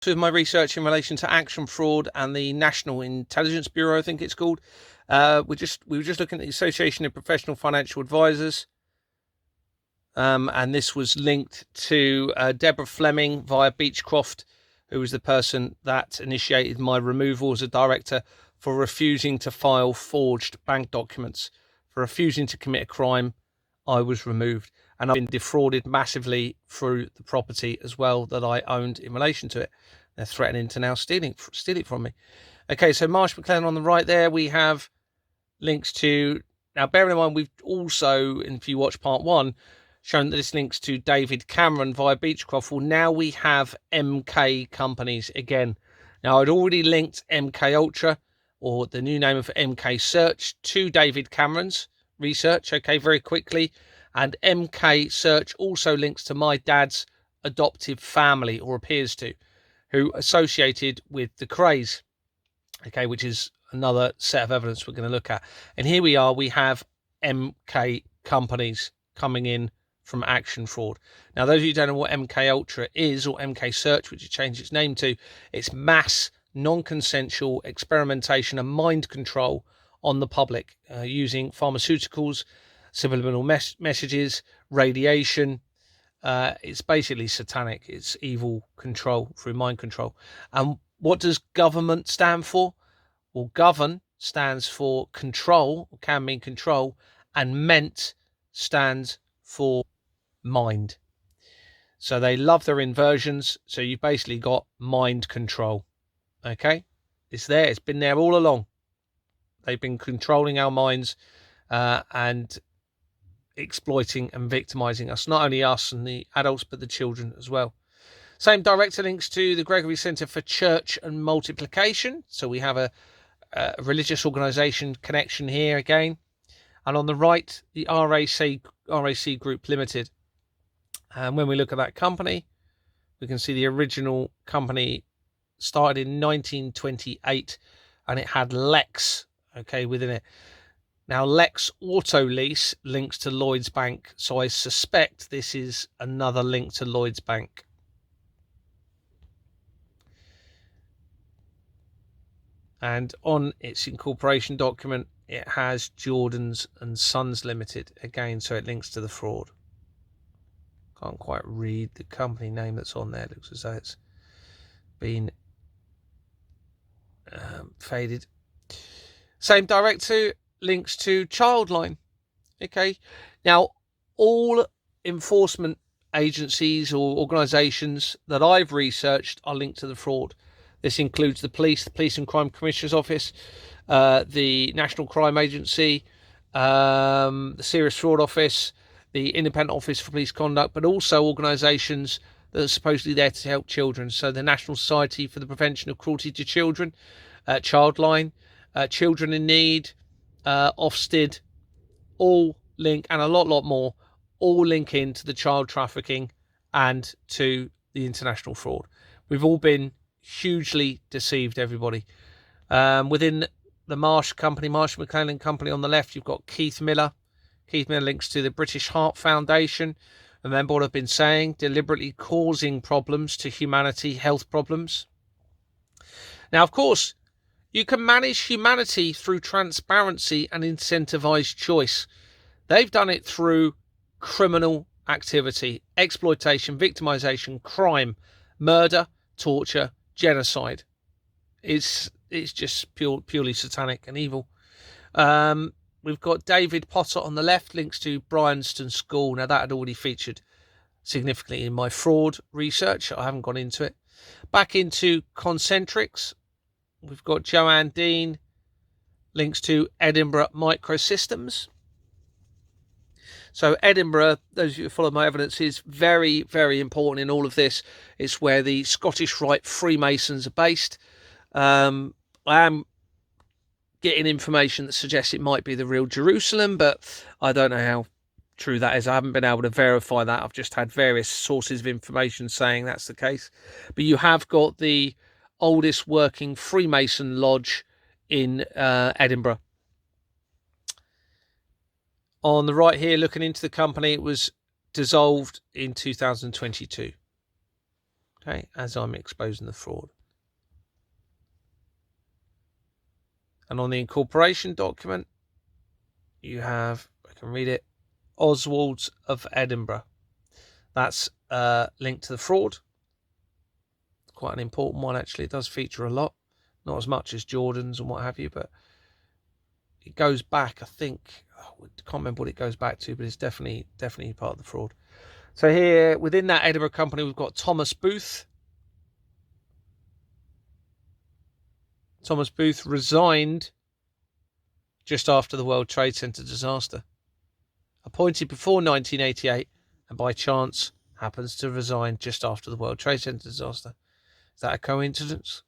with my research in relation to action fraud and the National Intelligence Bureau, I think it's called. We were just looking at the Association of Professional Financial Advisors. And this was linked to Deborah Fleming via Beechcroft, who was the person that initiated my removal as a director for refusing to file forged bank documents. For refusing to commit a crime, I was removed. And I've been defrauded massively through the property as well that I owned in relation to it. They're threatening to now steal it from me. Okay, so Marsh McLennan on the right there, we have links to... Now, bearing in mind, we've also, if you watch part 1, shown that this links to David Cameron via Beechcroft. Well, now we have MK companies again. Now, I'd already linked MK Ultra, or the new name of MK Search, to David Cameron's research, okay, very quickly. And MK Search also links to my dad's adoptive family, or appears to, who associated with the Krays, okay, which is another set of evidence we're going to look at. And here we are, we have MK companies coming in from action fraud. Now, those of you who don't know what MK Ultra is, or MK Search, which it changed its name to, it's mass non-consensual experimentation and mind control on the public using pharmaceuticals, subliminal messages, radiation. It's basically satanic. It's evil control through mind control. And what does government stand for? Well, govern stands for control, or can mean control, and ment stands for mind. So they love their inversions. So you basically got mind control. Okay, it's there. It's been there all along. They've been controlling our minds and exploiting and victimizing us, not only us and the adults, but the children as well. Same director links to the Gregory Centre for Church and Multiplication. So we have a religious organisation connection here again. And on the right, the RAC Group Limited. And when we look at that company, we can see the original company started in 1928, and it had Lex, okay, within it. Now, Lex Auto Lease links to Lloyds Bank, so I suspect this is another link to Lloyds Bank. And on its incorporation document, it has Jordans and Sons Limited again, so it links to the fraud. Can't quite read the company name that's on there. It looks as though it's been faded. Same director links to Childline. Okay, now all enforcement agencies or organisations that I've researched are linked to the fraud. This includes the Police and Crime Commissioner's Office, the National Crime Agency, the Serious Fraud Office, the Independent Office for Police Conduct, but also organisations that are supposedly there to help children. So the National Society for the Prevention of Cruelty to Children, Childline, Children in Need, Ofsted, all link, and a lot more, all link into the child trafficking and to the international fraud. We've all been hugely deceived, everybody. Within the Marsh McLennan Company on the left, you've got Keith Miller. Keith Miller links to the British Heart Foundation. Remember what I've been saying, deliberately causing problems to humanity, health problems. Now, of course, you can manage humanity through transparency and incentivized choice. They've done it through criminal activity, exploitation, victimization, crime, murder, torture, genocide. It's just purely satanic and evil. We've got David Potter on the left, links to Bryanston School. Now, that had already featured significantly in my fraud research. I haven't gone into it. Back into Concentrics, we've got Joanne Dean, links to Edinburgh Microsystems. So Edinburgh, those of you who follow my evidence, is very, very important in all of this. It's where the Scottish Rite Freemasons are based. I am getting information that suggests it might be the real Jerusalem, but I don't know how true that is. I haven't been able to verify that. I've just had various sources of information saying that's the case. But you have got the oldest working Freemason lodge in Edinburgh. On the right here, looking into the company, it was dissolved in 2022. okay, as I'm exposing the fraud. And on the incorporation document, you have, I can read it, Oswald's of Edinburgh. That's linked to the fraud. Quite an important one, actually. It does feature a lot. Not as much as Jordan's and what have you, but it goes back, I think, I can't remember what it goes back to, but it's definitely part of the fraud. So here, within that Edinburgh company, we've got Thomas Booth. Thomas Booth resigned just after the World Trade Center disaster. Appointed before 1988, and by chance happens to resign just after the World Trade Center disaster. Is that a coincidence?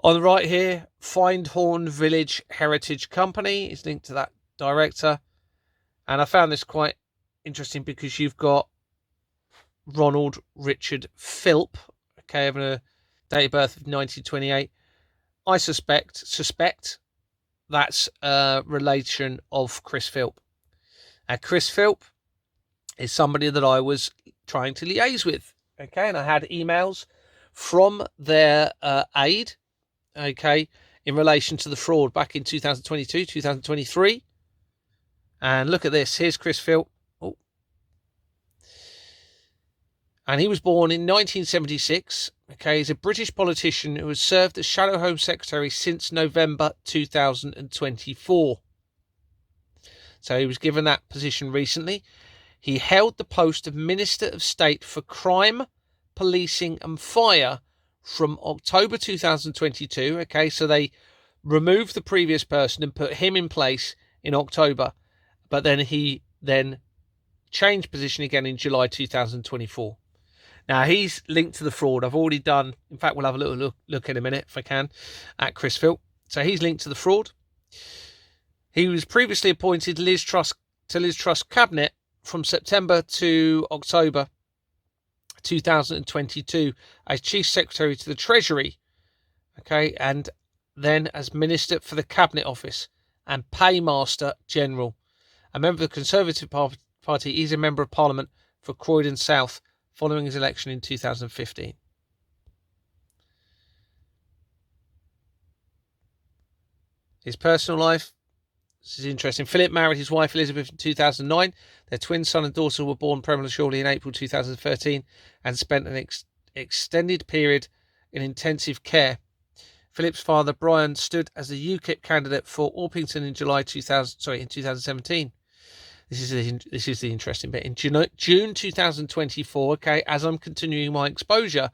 On the right here, Findhorn Village Heritage Company is linked to that director. And I found this quite interesting because you've got Ronald Richard Philp, okay, having a date of birth of 1928. I suspect that's a relation of Chris Philp. Now, Chris Philp is somebody that I was trying to liaise with, okay, and I had emails from their aide, okay, in relation to the fraud back in 2022, 2023. And look at this. Here's Chris Philp. Oh. And he was born in 1976. Okay, he's a British politician who has served as Shadow Home Secretary since November 2024. So he was given that position recently. He held the post of Minister of State for Crime, Policing and Fire from October 2022. Okay, so they removed the previous person and put him in place in October. But then he changed position again in July 2024. Now, he's linked to the fraud. I've already done, in fact, we'll have a little look in a minute, if I can, at Chris Philp. So he's linked to the fraud. He was previously appointed to Liz Truss cabinet from September to October 2022 as Chief Secretary to the Treasury, okay, and then as Minister for the Cabinet Office and Paymaster General. A member of the Conservative Party, he's a Member of Parliament for Croydon South following his election in 2015. His personal life, this is interesting. Philip married his wife Elizabeth in 2009. Their twin son and daughter were born prematurely in April 2013 and spent an extended period in intensive care. Philip's father, Brian, stood as the UKIP candidate for Orpington in 2017. This is the interesting bit. In June 2024, okay, as I'm continuing my exposure,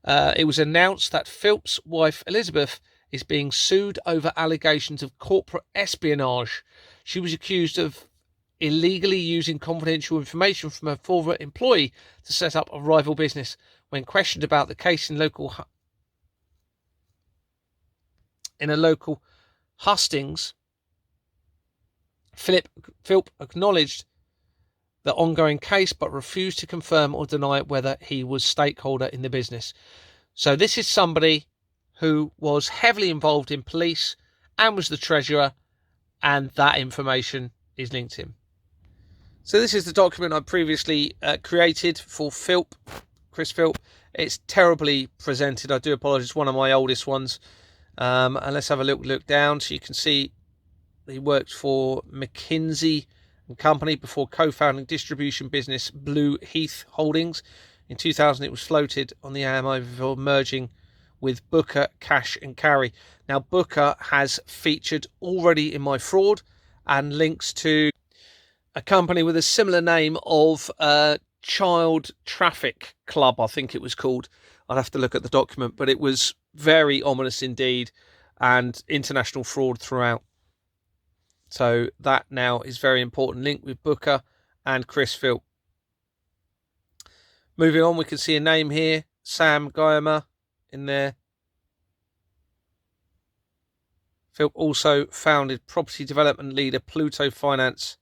it was announced that Philp's wife, Elizabeth, is being sued over allegations of corporate espionage. She was accused of illegally using confidential information from her former employee to set up a rival business. When questioned about the case in a local hustings, Philp acknowledged the ongoing case but refused to confirm or deny whether he was stakeholder in the business. So this is somebody who was heavily involved in police and was the treasurer, and that information is linked to him. So this is the document I previously created for Philp, Chris Philp. It's terribly presented. I do apologise. It's one of my oldest ones. And let's have a look down so you can see he worked for McKinsey and Company before co-founding distribution business Blue Heath Holdings. In 2000, it was floated on the AMI before merging with Booker Cash and Carry. Now, Booker has featured already in my fraud and links to a company with a similar name of Child Traffic Club, I think it was called. I'd have to look at the document, but it was very ominous indeed and international fraud throughout. So that now is very important link with Booker and Chris Philp. Moving on, we can see a name here, Sam Guyama in there. Philp also founded property development leader Pluto Finance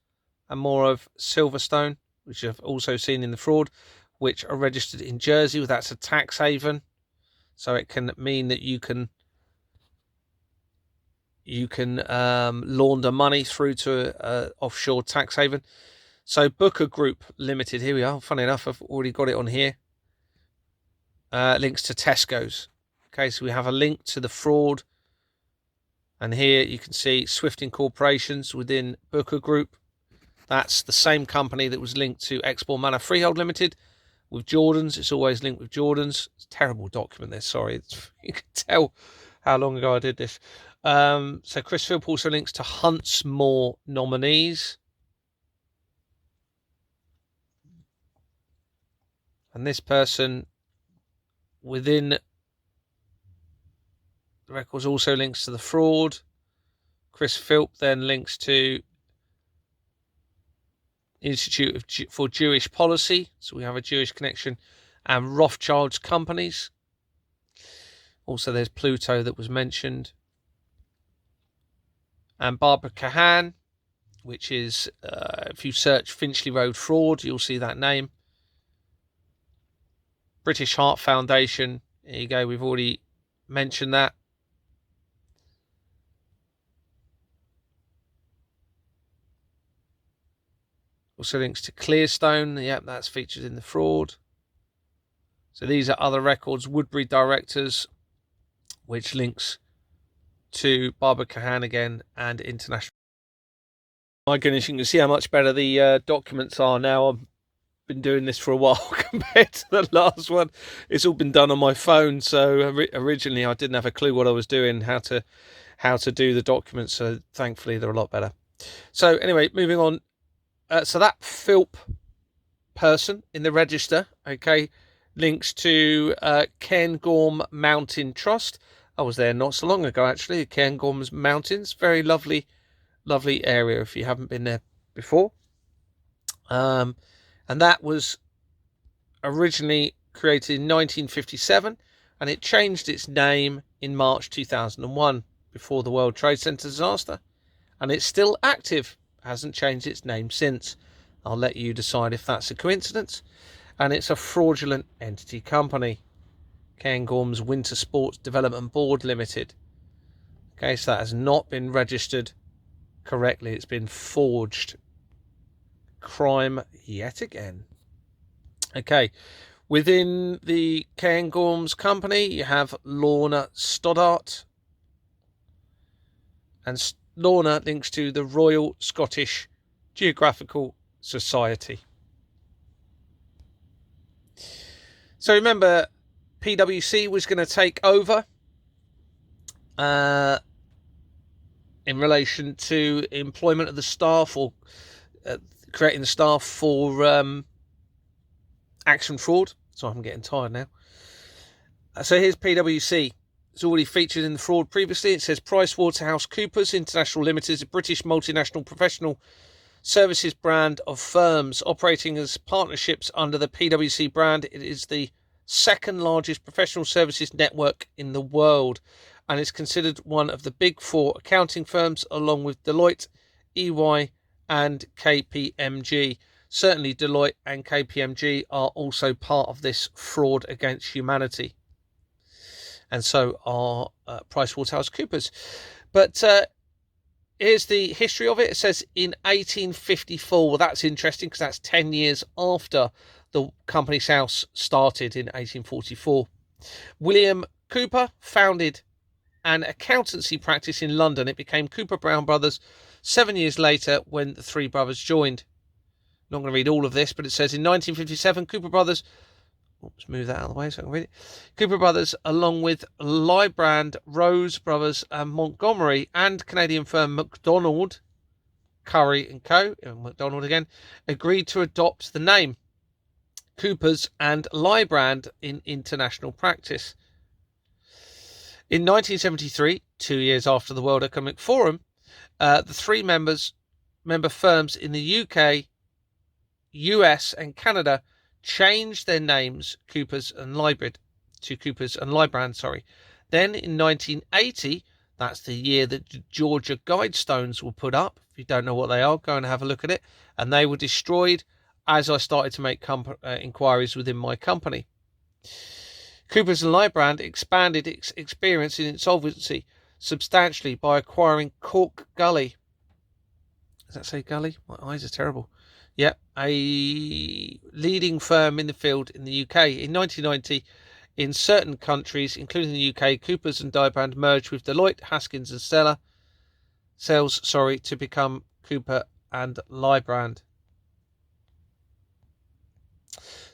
and more of Silverstone, which I've also seen in the fraud, which are registered in Jersey. Well, that's a tax haven. So it can mean that you can launder money through to an offshore tax haven. So Booker Group Limited, here we are. Funny enough, I've already got it on here. links to Tesco's. Okay, so we have a link to the fraud. And here you can see Swift Incorporations within Booker Group. That's the same company that was linked to Export Manor Freehold Limited with Jordans. It's always linked with Jordans. It's a terrible document this, sorry. You can tell how long ago I did this. So Chris Philp also links to Huntsmore Nominees. And this person within the records also links to the fraud. Chris Philp then links to Institute for Jewish Policy, so we have a Jewish connection, and Rothschild's companies. Also there's Pluto that was mentioned, and Barbara Kahan, which is if you search Finchley Road fraud, you'll see that name. British Heart Foundation, there you go, we've already mentioned that. Also links to Clearstone. Yep, that's featured in the fraud. So these are other records. Woodbury Directors, which links to Barbara Kahan again, and International. My goodness, you can see how much better the documents are now. I've been doing this for a while compared to the last one. It's all been done on my phone. So originally I didn't have a clue what I was doing, how to do the documents. So thankfully they're a lot better. So anyway, moving on. So that Philp person in the register, okay, links to Cairngorm Mountain Trust. I was there not so long ago, actually, Cairngorm's Mountains. Very lovely, lovely area if you haven't been there before. And that was originally created in 1957, and it changed its name in March 2001 before the World Trade Center disaster. And it's still active. Hasn't changed its name since. I'll let you decide if that's a coincidence. And it's a fraudulent entity company, Cairngorm's Winter Sports Development Board Limited. Okay, so that has not been registered correctly. It's been forged. Crime yet again. Okay, within the Cairngorm's company, you have Lorna Stoddart, and Lorna links to the Royal Scottish Geographical Society. So remember, PwC was going to take over in relation to employment of the staff, or creating the staff for action fraud. So I'm getting tired now. So here's PwC. It's already featured in the fraud previously. It says PricewaterhouseCoopers International Limited is a British multinational professional services brand of firms operating as partnerships under the PwC brand. It is the second largest professional services network in the world, and is considered one of the big four accounting firms along with Deloitte, EY and KPMG. Certainly Deloitte and KPMG are also part of this fraud against humanity. And so are PricewaterhouseCoopers. But here's the history of it. It says in 1854. Well, that's interesting because that's 10 years after the company's house started in 1844. William Cooper founded an accountancy practice in London. It became Cooper Brown Brothers 7 years later when the three brothers joined. I'm not going to read all of this, but it says in 1957, Cooper Brothers... Let's move that out of the way so I can read it. Cooper Brothers, along with Lybrand, Rose Brothers and Montgomery, and Canadian firm MacDonald, Curry and Co., MacDonald again, agreed to adopt the name Coopers and Lybrand in international practice. In 1973, 2 years after the World Economic Forum, the three member firms in the UK, US and Canada changed their names Coopers and Lybrand to Coopers and Lybrand, Then in 1980, that's the year that the Georgia Guidestones were put up. If you don't know what they are, go and have a look at it. And they were destroyed as I started to make inquiries within my company. Coopers and Lybrand expanded its experience in insolvency substantially by acquiring Cork Gully. Does that say Gully? My eyes are terrible. Yep, a leading firm in the field in the UK. In 1990, In certain countries, including the UK, Coopers and Dibrand merged with Deloitte, Haskins and Sells, to become Cooper and Lybrand.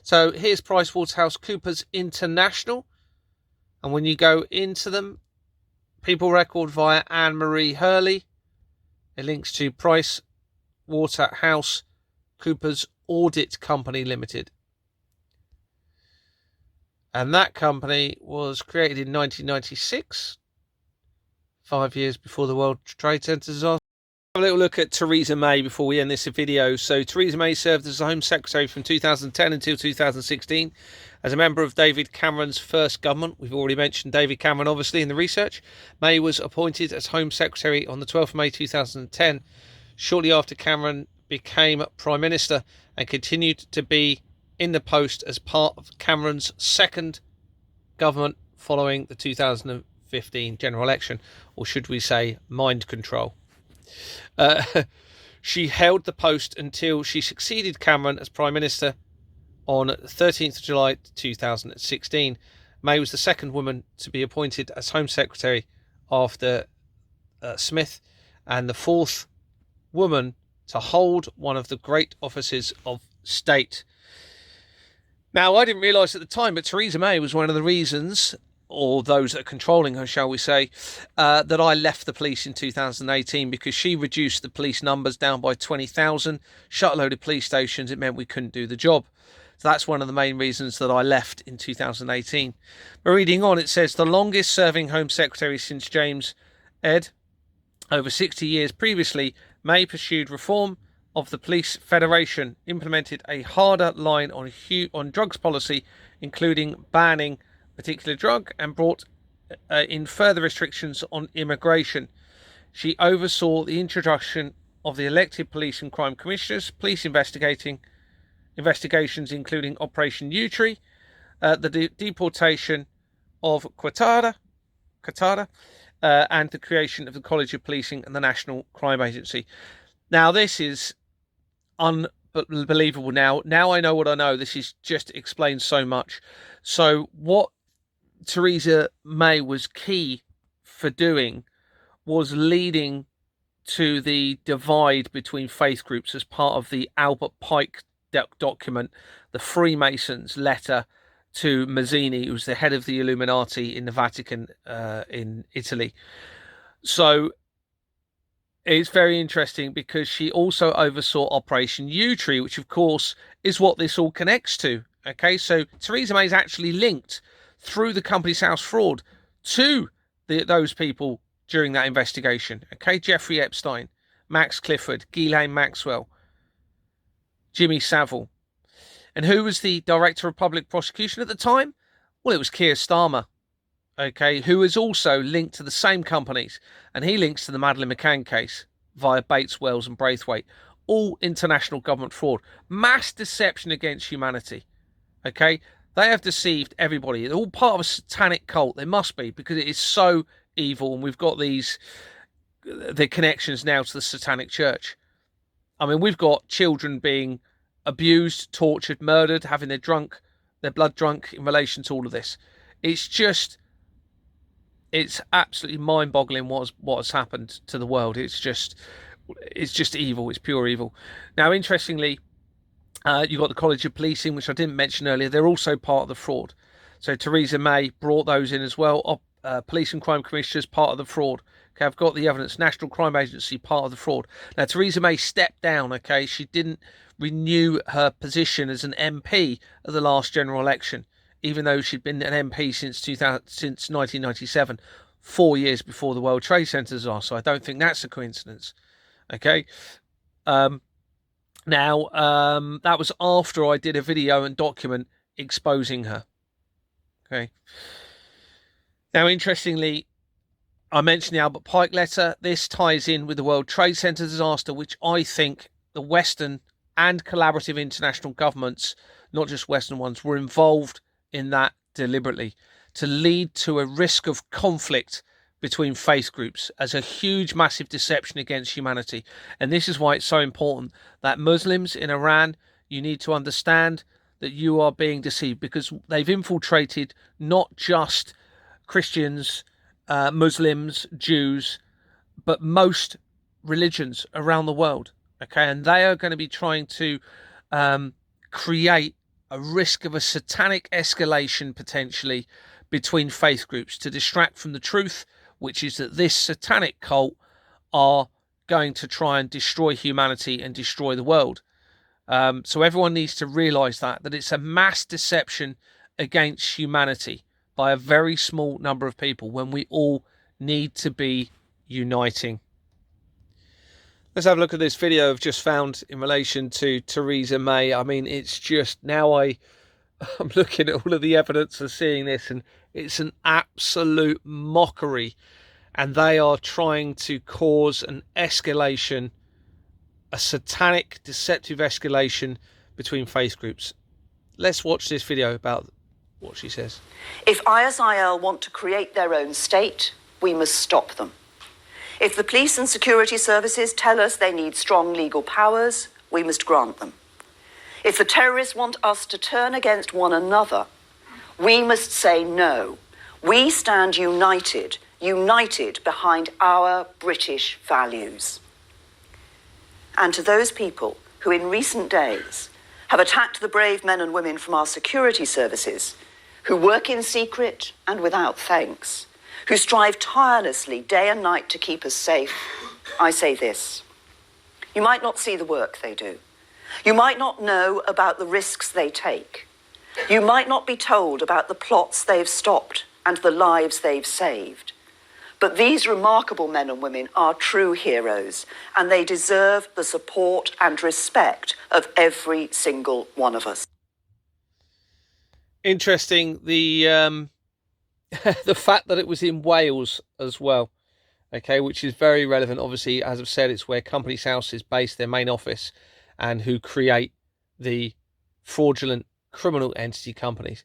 So here's PricewaterhouseCoopers International. And when you go into them, People Record via Anne-Marie Hurley. It links to PricewaterhouseCoopers Audit Company Limited. And that company was created in 1996, 5 years before the World Trade Center disaster. Have a little look at Theresa May before we end this video. So Theresa May served as the Home Secretary from 2010 until 2016 as a member of David Cameron's first government. We've already mentioned David Cameron, obviously, in the research. May was appointed as Home Secretary on the 12th of May 2010, shortly after Cameron became Prime Minister, and continued to be in the post as part of Cameron's second government following the 2015 general election, or should we say mind control. She held the post until she succeeded Cameron as Prime Minister on 13th of July 2016. May was the second woman to be appointed as Home Secretary after Smith, and the fourth woman to hold one of the great offices of state. Now, I didn't realise at the time, but Theresa May was one of the reasons, or those that are controlling her, shall we say, that I left the police in 2018, because she reduced the police numbers down by 20,000, shut a load of police stations. It meant we couldn't do the job. So that's one of the main reasons that I left in 2018. But reading on, it says, the longest serving Home Secretary since James Ed, over 60 years previously, May pursued reform of the Police Federation, implemented a harder line on drugs policy, including banning a particular drug, and brought in further restrictions on immigration. She oversaw the introduction of the elected police and crime commissioners, police investigations including Operation Yewtree, the deportation of Qatada, and the creation of the College of Policing and the National Crime Agency. Now, this is unbelievable. Now I know what I know. This is just explains so much. So what Theresa May was key for doing was leading to the divide between faith groups as part of the Albert Pike document, the Freemasons letter to Mazzini, who's the head of the Illuminati in the Vatican in Italy. So it's very interesting because she also oversaw Operation Yewtree, which of course is what this all connects to. Okay, so Theresa May is actually linked through the Companies House fraud to those people during that investigation. Okay, Jeffrey Epstein, Max Clifford, Ghislaine Maxwell, Jimmy Savile. And who was the Director of Public Prosecution at the time? Well, it was Keir Starmer, okay, who is also linked to the same companies. And he links to the Madeleine McCann case via Bates, Wells and Braithwaite. All international government fraud. Mass deception against humanity. Okay, they have deceived everybody. They're all part of a satanic cult. They must be, because it is so evil. And we've got the connections now to the Satanic Church. I mean, we've got children being abused, tortured, murdered, having their blood drunk in relation to all of this. It's absolutely mind-boggling what has happened to the world. It's just evil. It's pure evil. Now, interestingly, you've got the College of Policing, which I didn't mention earlier. They're also part of the fraud. So Theresa May brought those in as well. Police and Crime Commissioners, part of the fraud. Okay, I've got the evidence. National Crime Agency, part of the fraud. Now, Theresa May stepped down, okay? She didn't renew her position as an MP at the last general election, even though she'd been an MP since 1997, 4 years before the World Trade Center disaster. So I don't think that's a coincidence, okay? That was after I did a video and document exposing her, okay? Now, interestingly, I mentioned the Albert Pike letter. This ties in with the World Trade Center disaster, which I think the Western and collaborative international governments, not just Western ones, were involved in that deliberately to lead to a risk of conflict between faith groups as a huge, massive deception against humanity. And this is why it's so important that Muslims in Iran, you need to understand that you are being deceived, because they've infiltrated not just Christians, Muslims, Jews, but most religions around the world. Okay, and they are going to be trying to create a risk of a satanic escalation potentially between faith groups to distract from the truth, which is that this satanic cult are going to try and destroy humanity and destroy the world. So everyone needs to realize that it's a mass deception against humanity by a very small number of people when we all need to be uniting. Let's have a look at this video I've just found in relation to Theresa May. I mean, it's just, now I'm looking at all of the evidence and seeing this, and it's an absolute mockery. And they are trying to cause an escalation, a satanic, deceptive escalation between faith groups. Let's watch this video about what she says. If ISIL want to create their own state, we must stop them. If the police and security services tell us they need strong legal powers, we must grant them. If the terrorists want us to turn against one another, we must say no. We stand united behind our British values. And to those people who in recent days have attacked the brave men and women from our security services, who work in secret and without thanks, who strive tirelessly day and night to keep us safe, I say this. You might not see the work they do. You might not know about the risks they take. You might not be told about the plots they've stopped and the lives they've saved. But these remarkable men and women are true heroes, and they deserve the support and respect of every single one of us. Interesting, the the fact that it was in Wales as well, okay, which is very relevant. Obviously, as I've said, it's where Companies House is based, their main office, and who create the fraudulent criminal entity companies.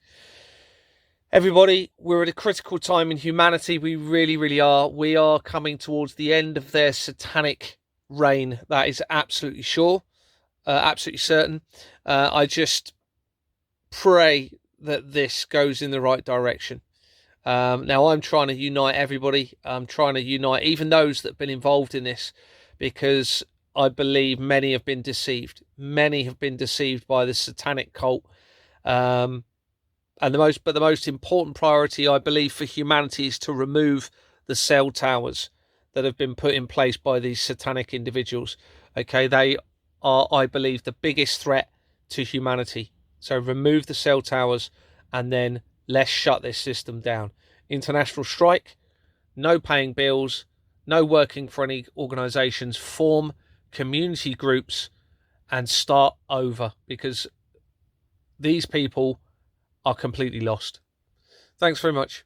Everybody, we're at a critical time in humanity. We really, really are. We are coming towards the end of their satanic reign. That is absolutely sure, absolutely certain. I just pray that this goes in the right direction. Now, I'm trying to unite everybody. I'm trying to unite even those that have been involved in this, because I believe many have been deceived. Many have been deceived by the satanic cult. And the most important priority, I believe, for humanity is to remove the cell towers that have been put in place by these satanic individuals. Okay, they are, I believe, the biggest threat to humanity. So remove the cell towers, and then let's shut this system down. International strike, no paying bills, no working for any organisations, form community groups and start over, because these people are completely lost. Thanks very much.